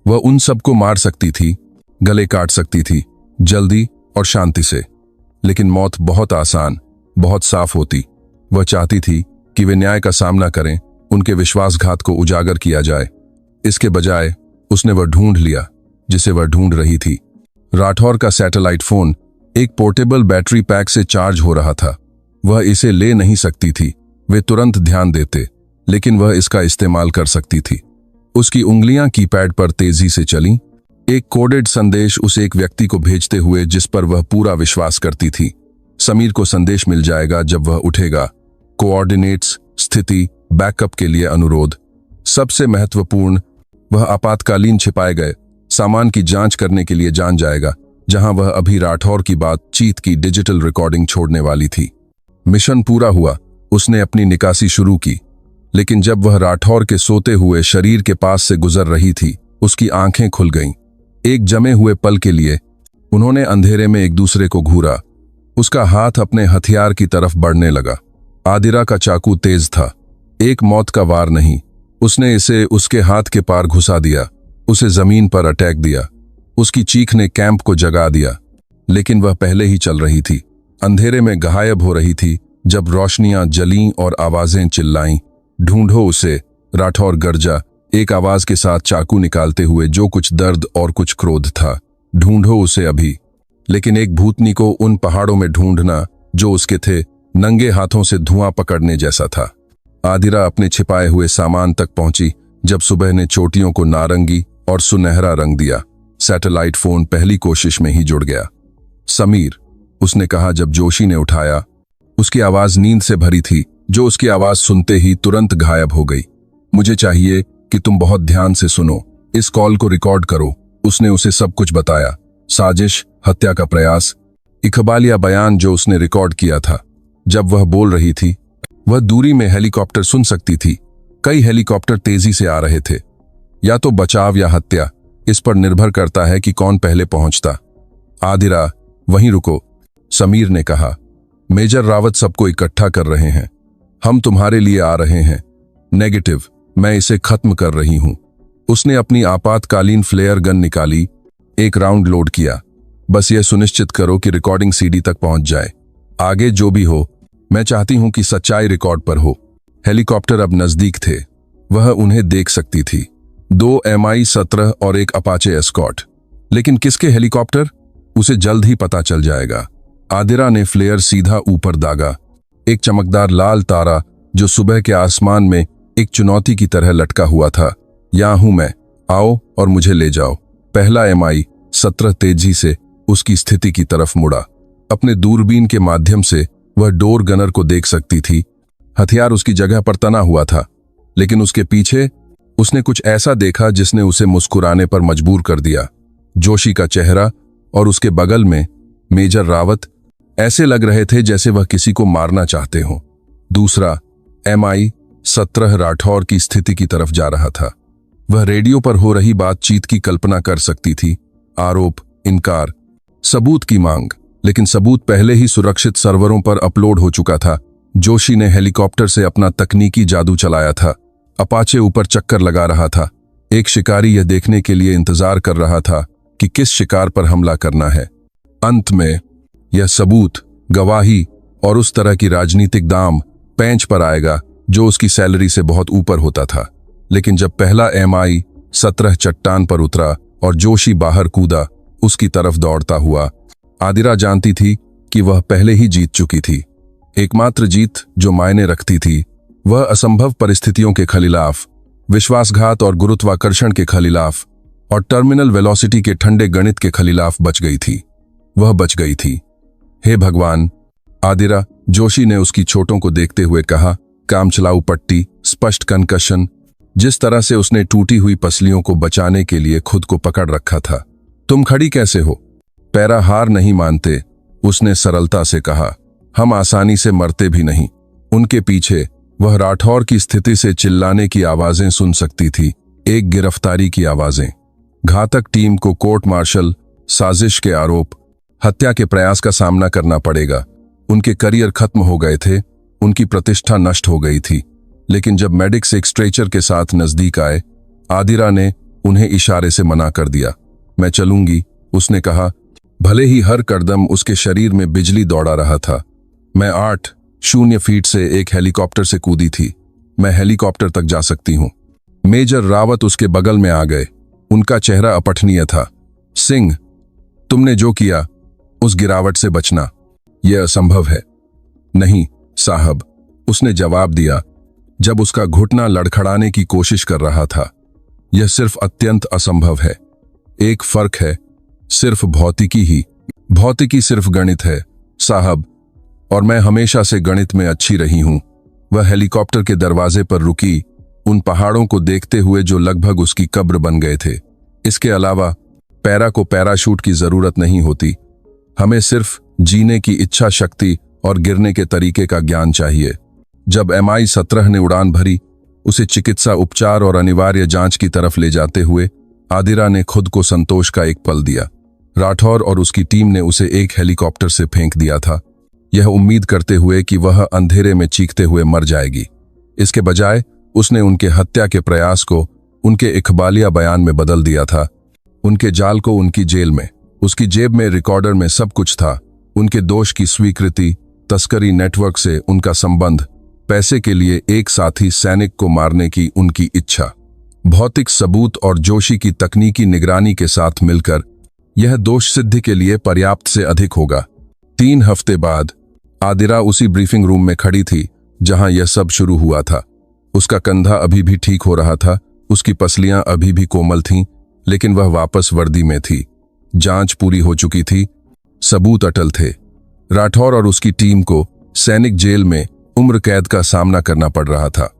वह उन सबको मार सकती थी, गले काट सकती थी, जल्दी और शांति से, लेकिन मौत बहुत आसान, बहुत साफ होती। वह चाहती थी कि वे न्याय का सामना करें, उनके विश्वासघात को उजागर किया जाए। इसके बजाय उसने वह ढूंढ लिया जिसे वह ढूंढ रही थी। राठौर का सैटेलाइट फोन एक पोर्टेबल बैटरी पैक से चार्ज हो रहा था। वह इसे ले नहीं सकती थी, वे तुरंत ध्यान देते, लेकिन वह इसका इस्तेमाल कर सकती थी। उसकी उंगलियां कीपैड पर तेजी से चलीं, एक कोडेड संदेश उस एक व्यक्ति को भेजते हुए जिस पर वह पूरा विश्वास करती थी। समीर को संदेश मिल जाएगा जब वह उठेगा। कोऑर्डिनेट्स, स्थिति, बैकअप के लिए अनुरोध। सबसे महत्वपूर्ण, वह आपातकालीन छिपाए गए सामान की जांच करने के लिए जान जाएगा, जहां वह अभी राठौर की बातचीत की डिजिटल रिकॉर्डिंग छोड़ने वाली थी। मिशन पूरा हुआ, उसने अपनी निकासी शुरू की, लेकिन जब वह राठौर के सोते हुए शरीर के पास से गुजर रही थी, उसकी आंखें खुल गईं। एक जमे हुए पल के लिए उन्होंने अंधेरे में एक दूसरे को घूरा। उसका हाथ अपने हथियार की तरफ बढ़ने लगा। आदिरा का चाकू तेज था, एक मौत का वार नहीं। उसने इसे उसके हाथ के पार घुसा दिया, उसे जमीन पर अटैक दिया। उसकी चीख ने कैंप को जगा दिया, लेकिन वह पहले ही चल रही थी, अंधेरे में गायब हो रही थी। जब रोशनियां जलीं और आवाजें चिल्लाईं, ढूंढो उसे, राठौर गरजा, एक आवाज के साथ चाकू निकालते हुए जो कुछ दर्द और कुछ क्रोध था। ढूंढो उसे अभी। लेकिन एक भूतनी को उन पहाड़ों में ढूंढना जो उसके थे, नंगे हाथों से धुआं पकड़ने जैसा था। आदिरा अपने छिपाए हुए सामान तक पहुंची जब सुबह ने चोटियों को नारंगी और सुनहरा रंग दिया। सैटेलाइट फोन पहली कोशिश में ही जुड़ गया। समीर, उसने कहा जब जोशी ने उठाया। उसकी आवाज नींद से भरी थी, जो उसकी आवाज सुनते ही तुरंत गायब हो गई। मुझे चाहिए कि तुम बहुत ध्यान से सुनो, इस कॉल को रिकॉर्ड करो। उसने उसे सब कुछ बताया, साजिश, हत्या का प्रयास। इकबालिया बयान जो उसने रिकॉर्ड किया था। जब वह बोल रही थी, वह दूरी में हेलीकॉप्टर सुन सकती थी। कई हेलीकॉप्टर तेजी से आ रहे थे। या तो बचाव या हत्या, इस पर निर्भर करता है कि कौन पहले पहुंचता। आदिरा, वहीं रुको, समीर ने कहा। मेजर रावत सबको इकट्ठा कर रहे हैं। हम तुम्हारे लिए आ रहे हैं। नेगेटिव, मैं इसे खत्म कर रही हूं। उसने अपनी आपातकालीन फ्लेयर गन निकाली। एक राउंड लोड किया। बस यह सुनिश्चित करो कि रिकॉर्डिंग सीडी तक पहुंच जाए। आगे जो भी हो, मैं चाहती हूं कि सच्चाई रिकॉर्ड पर हो। हेलीकॉप्टर अब नजदीक थे। वह उन्हें देख सकती थी। 2 MI-17 और एक अपाचे एस्कॉर्ट। लेकिन किसके हेलीकॉप्टर, उसे जल्द ही पता चल जाएगा। आदिरा ने फ्लेयर सीधा ऊपर दागा। एक चमकदार लाल तारा जो सुबह के आसमान में एक चुनौती की तरह लटका हुआ था। यहां हूं मैं, आओ और मुझे ले जाओ। पहला MI-17 तेजी से उसकी स्थिति की तरफ मुड़ा। अपने दूरबीन के माध्यम से वह डोर गनर को देख सकती थी। हथियार उसकी जगह पर तना हुआ था, लेकिन उसके पीछे उसने कुछ ऐसा देखा जिसने उसे मुस्कुराने पर मजबूर कर दिया। जोशी का चेहरा और उसके बगल में मेजर रावत ऐसे लग रहे थे जैसे वह किसी को मारना चाहते हों। दूसरा MI-17 राठौर की स्थिति की तरफ जा रहा था। वह रेडियो पर हो रही बातचीत की कल्पना कर सकती थी। आरोप, इनकार, सबूत की मांग, लेकिन सबूत पहले ही सुरक्षित सर्वरों पर अपलोड हो चुका था। जोशी ने हेलीकॉप्टर से अपना तकनीकी जादू चलाया था। अपाचे ऊपर चक्कर लगा रहा था। एक शिकारी यह देखने के लिए इंतजार कर रहा था कि किस शिकार पर हमला करना है। अंत में यह सबूत, गवाही और उस तरह की राजनीतिक दाम पेंच पर आएगा जो उसकी सैलरी से बहुत ऊपर होता था। लेकिन जब पहला MI-17 चट्टान पर उतरा और जोशी बाहर कूदा उसकी तरफ दौड़ता हुआ, आदिरा जानती थी कि वह पहले ही जीत चुकी थी। एकमात्र जीत जो मायने रखती थी वह असंभव परिस्थितियों के खिलाफ, विश्वासघात और गुरुत्वाकर्षण के खिलाफ और टर्मिनल वेलोसिटी के ठंडे गणित के खिलाफ बच गई थी। वह बच गई थी। हे भगवान, आदिरा, जोशी ने उसकी चोटों को देखते हुए कहा। कामचलाऊ पट्टी, स्पष्ट कंकशन, जिस तरह से उसने टूटी हुई पसलियों को बचाने के लिए खुद को पकड़ रखा था। तुम खड़ी कैसे हो? पैरा हार नहीं मानते, उसने सरलता से कहा। हम आसानी से मरते भी नहीं। उनके पीछे वह राठौर की स्थिति से चिल्लाने की आवाजें सुन सकती थी। एक गिरफ्तारी की आवाजें। घातक टीम को कोर्ट मार्शल, साजिश के आरोप, हत्या के प्रयास का सामना करना पड़ेगा। उनके करियर खत्म हो गए थे, उनकी प्रतिष्ठा नष्ट हो गई थी। लेकिन जब मेडिक्स एक स्ट्रेचर के साथ नजदीक आए, आदिरा ने उन्हें इशारे से मना कर दिया। मैं चलूंगी, उसने कहा, भले ही हर कदम उसके शरीर में बिजली दौड़ा रहा था। मैं 8-0 फीट से एक हेलीकॉप्टर से कूदी थी। मैं हेलीकॉप्टर तक जा सकती हूं। मेजर रावत उसके बगल में आ गए। उनका चेहरा अपठनीय था। सिंह, तुमने जो किया, उस गिरावट से बचना, यह असंभव है। नहीं साहब, उसने जवाब दिया जब उसका घुटना लड़खड़ाने की कोशिश कर रहा था। यह सिर्फ अत्यंत असंभव है। एक फर्क है, सिर्फ भौतिकी ही। भौतिकी सिर्फ गणित है साहब, और मैं हमेशा से गणित में अच्छी रही हूं। वह हेलीकॉप्टर के दरवाजे पर रुकी, उन पहाड़ों को देखते हुए जो लगभग उसकी कब्र बन गए थे। इसके अलावा पैरा को पैराशूट की जरूरत नहीं होती। हमें सिर्फ जीने की इच्छा शक्ति और गिरने के तरीके का ज्ञान चाहिए। जब MI-17 ने उड़ान भरी, उसे चिकित्सा उपचार और अनिवार्य जांच की तरफ ले जाते हुए आदिरा ने खुद को संतोष का एक पल दिया। राठौर और उसकी टीम ने उसे एक हेलीकॉप्टर से फेंक दिया था, यह उम्मीद करते हुए कि वह अंधेरे में चीखते हुए मर जाएगी। इसके बजाय उसने उनके हत्या के प्रयास को उनके इकबालिया बयान में बदल दिया था। उनके जाल को उनकी जेल में, उसकी जेब में रिकॉर्डर में सब कुछ था। उनके दोष की स्वीकृति, तस्करी नेटवर्क से उनका संबंध, पैसे के लिए एक साथी सैनिक को मारने की उनकी इच्छा, भौतिक सबूत और जोशी की तकनीकी निगरानी के साथ मिलकर यह दोष सिद्धि के लिए पर्याप्त से अधिक होगा। 3 हफ्ते बाद आदिरा उसी ब्रीफिंग रूम में खड़ी थी जहां यह सब शुरू हुआ था। उसका कंधा अभी भी ठीक हो रहा था, उसकी पसलियां अभी भी कोमल थीं, लेकिन वह वापस वर्दी में थी। जांच पूरी हो चुकी थी, सबूत अटल थे। राठौर और उसकी टीम को सैनिक जेल में उम्र कैद का सामना करना पड़ रहा था।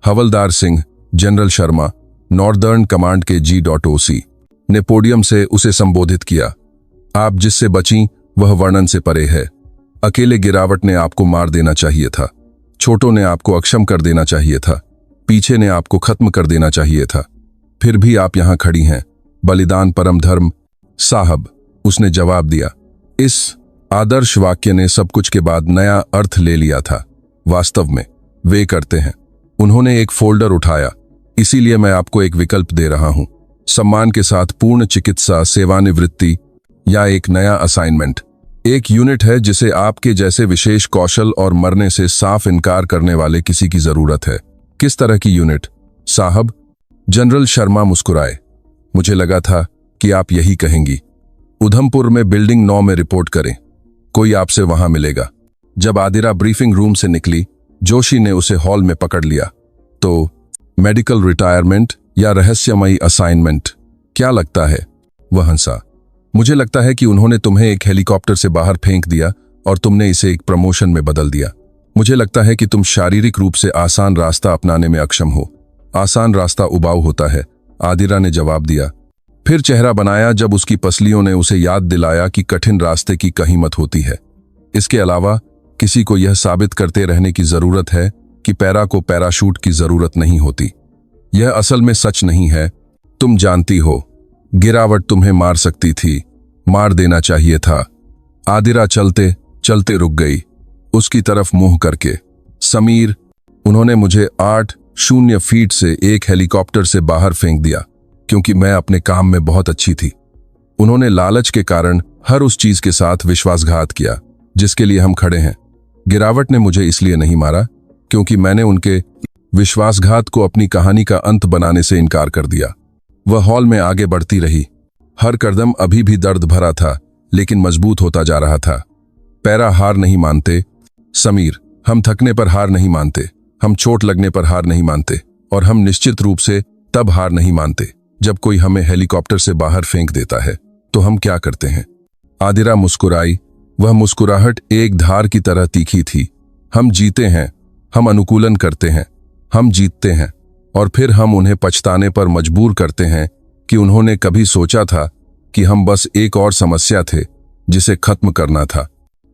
हवलदार Singh, general Sharma, northern command के G.O.C. ने पोडियम से उसे संबोधित किया। आप जिससे बचीं वह वर्णन से परे है। अकेले गिरावट ने आपको मार देना चाहिए था, छोटों ने आपको अक्षम कर देना चाहिए था, पीछे ने आपको खत्म कर देना चाहिए था। फिर भी आप यहां खड़ी हैं। बलिदान परम धर्म। साहब, उसने जवाब दिया। इस आदर्श वाक्य ने सब कुछ के बाद नया अर्थ ले लिया था। वास्तव में वे करते हैं। उन्होंने एक फोल्डर उठाया। इसीलिए मैं आपको एक विकल्प दे रहा हूं, सम्मान के साथ पूर्ण चिकित्सा सेवानिवृत्ति या एक नया असाइनमेंट। एक यूनिट है जिसे आपके जैसे विशेष कौशल और मरने से साफ इनकार करने वाले किसी की जरूरत है। किस तरह की यूनिट साहब? जनरल शर्मा मुस्कुराए। मुझे लगा था कि आप यही कहेंगी। उधमपुर में बिल्डिंग 9 में रिपोर्ट करें, कोई आपसे वहां मिलेगा। जब आदिरा ब्रीफिंग रूम से निकली, जोशी ने उसे हॉल में पकड़ लिया। तो मेडिकल रिटायरमेंट या रहस्यमयी असाइनमेंट, क्या लगता है? वह हंसा। मुझे लगता है कि उन्होंने तुम्हें एक हेलीकॉप्टर से बाहर फेंक दिया और तुमने इसे एक प्रमोशन में बदल दिया। मुझे लगता है कि तुम शारीरिक रूप से आसान रास्ता अपनाने में अक्षम हो। आसान रास्ता उबाऊ होता है, आदिरा ने जवाब दिया। फिर चेहरा बनाया जब उसकी पसलियों ने उसे याद दिलाया कि कठिन रास्ते की कहीमत होती है। इसके अलावा किसी को यह साबित करते रहने की जरूरत है कि पैरा को पैराशूट की जरूरत नहीं होती। यह असल में सच नहीं है। तुम जानती हो, गिरावट तुम्हें मार सकती थी, मार देना चाहिए था। आदिरा चलते चलते रुक गई, उसकी तरफ मुंह करके। समीर, उन्होंने मुझे 8 फीट से एक हेलीकॉप्टर से बाहर फेंक दिया क्योंकि मैं अपने काम में बहुत अच्छी थी। उन्होंने लालच के कारण हर उस चीज के साथ विश्वासघात किया जिसके लिए हम खड़े हैं। गिरावट ने मुझे इसलिए नहीं मारा क्योंकि मैंने उनके विश्वासघात को अपनी कहानी का अंत बनाने से इनकार कर दिया। वह हॉल में आगे बढ़ती रही। हर कदम अभी भी दर्द भरा था, लेकिन मजबूत होता जा रहा था। पैरा हार नहीं मानते समीर, हम थकने पर हार नहीं मानते, हम चोट लगने पर हार नहीं मानते, और हम निश्चित रूप से तब हार नहीं मानते जब कोई हमें हेलीकॉप्टर से बाहर फेंक देता है। तो हम क्या करते हैं? आदिरा मुस्कुराई। वह मुस्कुराहट एक धार की तरह तीखी थी। हम जीते हैं, हम अनुकूलन करते हैं, हम जीतते हैं, और फिर हम उन्हें पछताने पर मजबूर करते हैं कि उन्होंने कभी सोचा था कि हम बस एक और समस्या थे जिसे खत्म करना था।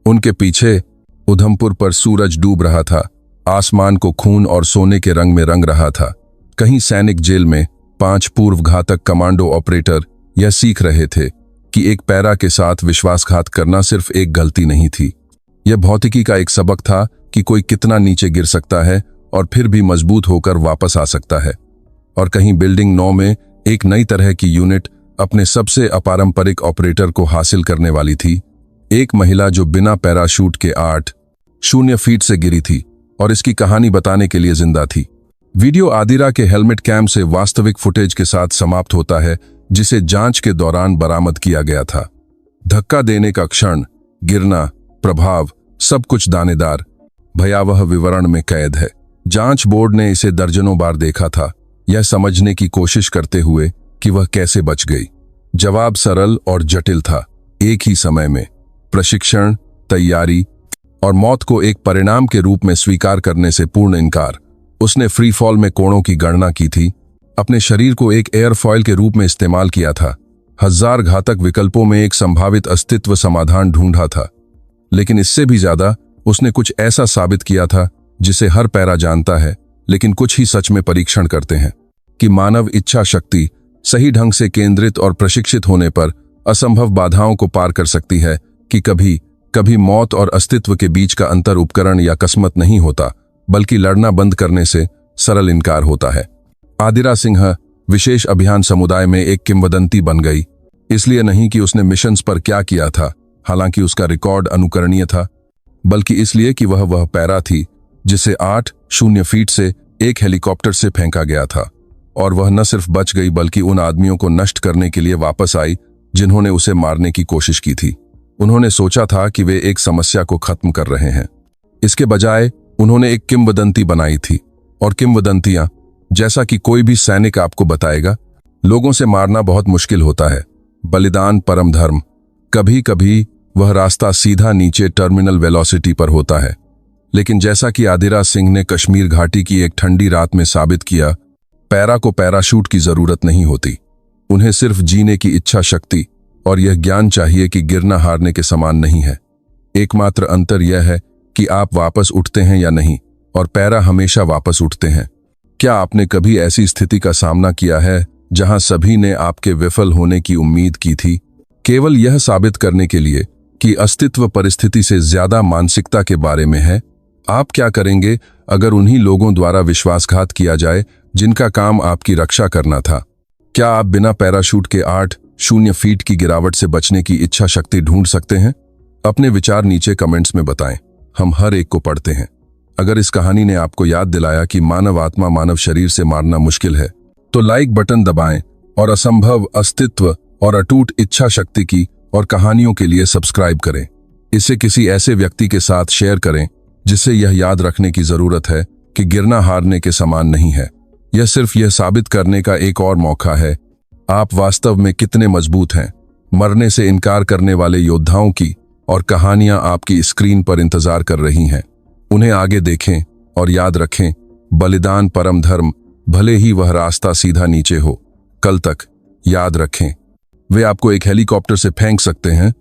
उनके पीछे उधमपुर पर सूरज डूब रहा था, आसमान को खून और सोने के रंग में रंग रहा था। कहीं सैनिक जेल में 5 पूर्व घातक कमांडो ऑपरेटर यह सीख रहे थे कि एक पैरा के साथ विश्वासघात करना सिर्फ एक गलती नहीं थी, यह भौतिकी का एक सबक था कि कोई कितना नीचे गिर सकता है और फिर भी मजबूत होकर वापस आ सकता है। और कहीं बिल्डिंग 9 में एक नई तरह की यूनिट अपने सबसे अपारंपरिक ऑपरेटर को हासिल करने वाली थी। एक महिला जो बिना पैराशूट के 8 फीट से गिरी थी और इसकी कहानी बताने के लिए जिंदा थी। वीडियो आदिरा के हेलमेट कैम से वास्तविक फुटेज के साथ समाप्त होता है, जिसे जांच के दौरान बरामद किया गया था। धक्का देने का क्षण, गिरना, प्रभाव, सब कुछ दानेदार, भयावह विवरण में कैद है। जांच बोर्ड ने इसे दर्जनों बार देखा था, यह समझने की कोशिश करते हुए कि वह कैसे बच गई। जवाब सरल और जटिल था, एक ही समय में। प्रशिक्षण, तैयारी और मौत को एक परिणाम के रूप में स्वीकार करने से पूर्ण इनकार। उसने फ्री फॉल में कोणों की गणना की थी, अपने शरीर को एक एयरफॉयल के रूप में इस्तेमाल किया था, 1000 घातक विकल्पों में एक संभावित अस्तित्व समाधान ढूंढा था। लेकिन इससे भी ज्यादा उसने कुछ ऐसा साबित किया था जिसे हर पैरा जानता है, लेकिन कुछ ही सच में परीक्षण करते हैं, कि मानव इच्छा शक्ति सही ढंग से केंद्रित और प्रशिक्षित होने पर असंभव बाधाओं को पार कर सकती है, कि कभी कभी मौत और अस्तित्व के बीच का अंतर उपकरण या किस्मत नहीं होता, बल्कि लड़ना बंद करने से सरल इनकार होता है। आदिरा सिंह विशेष अभियान समुदाय में एक किंवदंती बन गई, इसलिए नहीं कि उसने मिशंस पर क्या किया था, हालांकि उसका रिकॉर्ड अनुकरणीय था, बल्कि इसलिए कि वह पैरा थी जिसे 8 फीट से एक हेलीकॉप्टर से फेंका गया था, और वह न सिर्फ बच गई बल्कि उन आदमियों को नष्ट करने के लिए वापस आई जिन्होंने उसे मारने की कोशिश की थी। उन्होंने सोचा था कि वे एक समस्या को खत्म कर रहे हैं, इसके बजाय उन्होंने एक किंवदंती बनाई थी। और किंवदंतियां, जैसा कि कोई भी सैनिक आपको बताएगा, लोगों से मारना बहुत मुश्किल होता है। बलिदान परम धर्म। कभी कभी वह रास्ता सीधा नीचे टर्मिनल वेलोसिटी पर होता है, लेकिन जैसा कि आदिरा सिंह ने कश्मीर घाटी की एक ठंडी रात में साबित किया, पैरा को पैराशूट की जरूरत नहीं होती। उन्हें सिर्फ जीने की इच्छा शक्ति और यह ज्ञान चाहिए कि गिरना हारने के समान नहीं है। एकमात्र अंतर यह है कि आप वापस उठते हैं या नहीं, और पैरा हमेशा वापस उठते हैं। क्या आपने कभी ऐसी स्थिति का सामना किया है जहां सभी ने आपके विफल होने की उम्मीद की थी, केवल यह साबित करने के लिए कि अस्तित्व परिस्थिति से ज्यादा मानसिकता के बारे में है? आप क्या करेंगे अगर उन्हीं लोगों द्वारा विश्वासघात किया जाए जिनका काम आपकी रक्षा करना था? क्या आप बिना पैराशूट के 8-0 फीट की गिरावट से बचने की इच्छा शक्ति ढूंढ सकते हैं? अपने विचार नीचे कमेंट्स में बताएं, हम हर एक को पढ़ते हैं। अगर इस कहानी ने आपको याद दिलाया कि मानव आत्मा मानव शरीर से मारना मुश्किल है, तो लाइक बटन दबाएं और असंभव अस्तित्व और अटूट इच्छा शक्ति की और कहानियों के लिए सब्सक्राइब करें। इसे किसी ऐसे व्यक्ति के साथ शेयर करें जिसे यह याद रखने की जरूरत है कि गिरना हारने के समान नहीं है। यह सिर्फ यह साबित करने का एक और मौका है आप वास्तव में कितने मजबूत हैं। मरने से इनकार करने वाले योद्धाओं की और कहानियां आपकी स्क्रीन पर इंतजार कर रही हैं। उन्हें आगे देखें और याद रखें, बलिदान परम धर्म, भले ही वह रास्ता सीधा नीचे हो। कल तक याद रखें, वे आपको एक हेलीकॉप्टर से फेंक सकते हैं,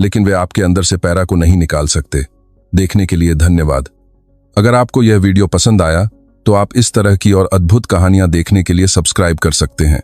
लेकिन वे आपके अंदर से पैरा को नहीं निकाल सकते। देखने के लिए धन्यवाद। अगर आपको यह वीडियो पसंद आया तो आप इस तरह की और अद्भुत कहानियां देखने के लिए सब्सक्राइब कर सकते हैं।